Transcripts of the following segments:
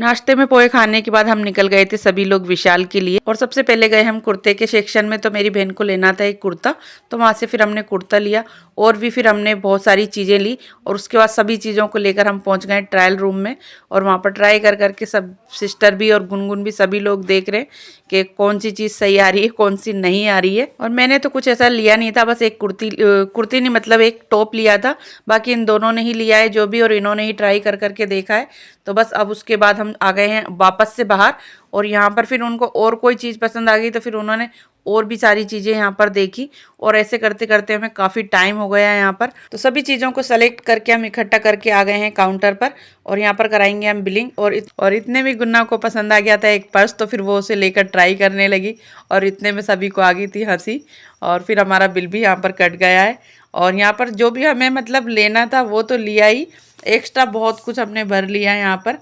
नाश्ते में पोहे खाने के बाद हम निकल गए थे सभी लोग विशाल के लिए। और सबसे पहले गए हम कुर्ते के सेक्शन में, तो मेरी बहन को लेना था एक कुर्ता, तो वहाँ से फिर हमने कुर्ता लिया और भी फिर हमने बहुत सारी चीज़ें ली। और उसके बाद सभी चीज़ों को लेकर हम पहुँच गए ट्रायल रूम में। और वहाँ पर ट्राई कर करके सब सिस्टर भी और गुनगुन भी सभी लोग देख रहे हैं कि कौन सी चीज़ सही आ रही है, कौन सी नहीं आ रही है। और मैंने तो कुछ ऐसा लिया नहीं था, बस एक कुर्ती नहीं मतलब एक टॉप लिया था। बाकी इन दोनों ने ही लिया है जो भी, और इन्होंने ही ट्राई कर करके देखा है। तो बस अब उसके बाद हम आ गए हैं वापस से बाहर। और यहाँ पर फिर उनको और कोई चीज़ पसंद आ गई तो फिर उन्होंने और भी सारी चीज़ें यहाँ पर देखी। और ऐसे करते करते हमें काफ़ी टाइम हो गया है यहाँ पर। तो सभी चीज़ों को सेलेक्ट करके हम इकट्ठा करके आ गए हैं काउंटर पर। और यहाँ पर कराएंगे हम बिलिंग। और इतने में गुन्ना को पसंद आ गया था एक पर्स, तो फिर वो उसे लेकर ट्राई करने लगी। और इतने में सभी को आ गई थी हंसी। और फिर हमारा बिल भी यहाँ पर कट गया है। और यहाँ पर जो भी हमें मतलब लेना था वो तो लिया ही, एक्स्ट्रा बहुत कुछ हमने भर लिया है यहाँ पर।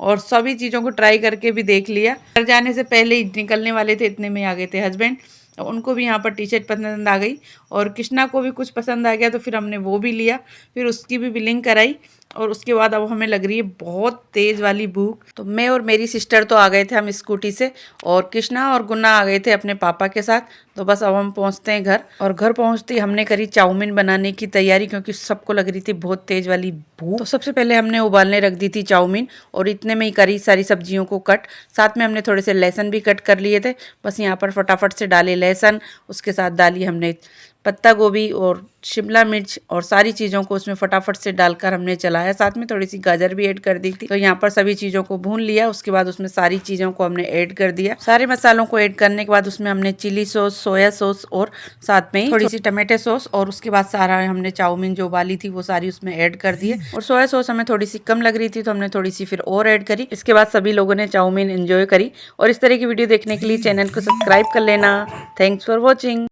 और सभी चीज़ों को ट्राई करके भी देख लिया। घर जाने से पहले ही निकलने वाले थे, इतने में आ गए थे हस्बैंड। उनको भी यहाँ पर टी शर्ट पसंद आ गई और कृष्णा को भी कुछ पसंद आ गया, तो फिर हमने वो भी लिया। फिर उसकी भी बिलिंग कराई। और उसके बाद अब हमें लग रही है बहुत तेज़ वाली भूख, तो मैं और मेरी सिस्टर तो आ गए थे हम स्कूटी से, और कृष्णा और गुन्ना आ गए थे अपने पापा के साथ। तो बस अब हम पहुंचते हैं घर। और घर पहुंचते ही हमने करी चाउमीन बनाने की तैयारी, क्योंकि सबको लग रही थी बहुत तेज़ वाली भूख। तो सबसे पहले हमने उबालने रख दी थी चाउमीन, और इतने में ही करी सारी सब्जियों को कट। साथ में हमने थोड़े से लहसुन भी कट कर लिए थे। बस यहाँ पर फटाफट से डाले लहसुन, उसके साथ डाली हमने पत्ता गोभी और शिमला मिर्च, और सारी चीज़ों को उसमें फटाफट से डालकर हमने चलाया। साथ में थोड़ी सी गाजर भी ऐड कर दी थी। तो यहाँ पर सभी चीज़ों को भून लिया। उसके बाद उसमें सारी चीज़ों को हमने ऐड कर दिया। सारे मसालों को ऐड करने के बाद उसमें हमने चिली सॉस, सोया सॉस और साथ में ही थोड़ी सी टमाटो सॉस, और उसके बाद सारा हमने चाउमीन जो उबाली थी वो सारी उसमें ऐड कर दिए। और सोया सॉस हमें थोड़ी सी कम लग रही थी, तो हमने थोड़ी सी फिर और ऐड करी। इसके बाद सभी लोगों ने चाउमीन एंजॉय करी। और इस तरह की वीडियो देखने के लिए चैनल को सब्सक्राइब कर लेना। Thanks for watching.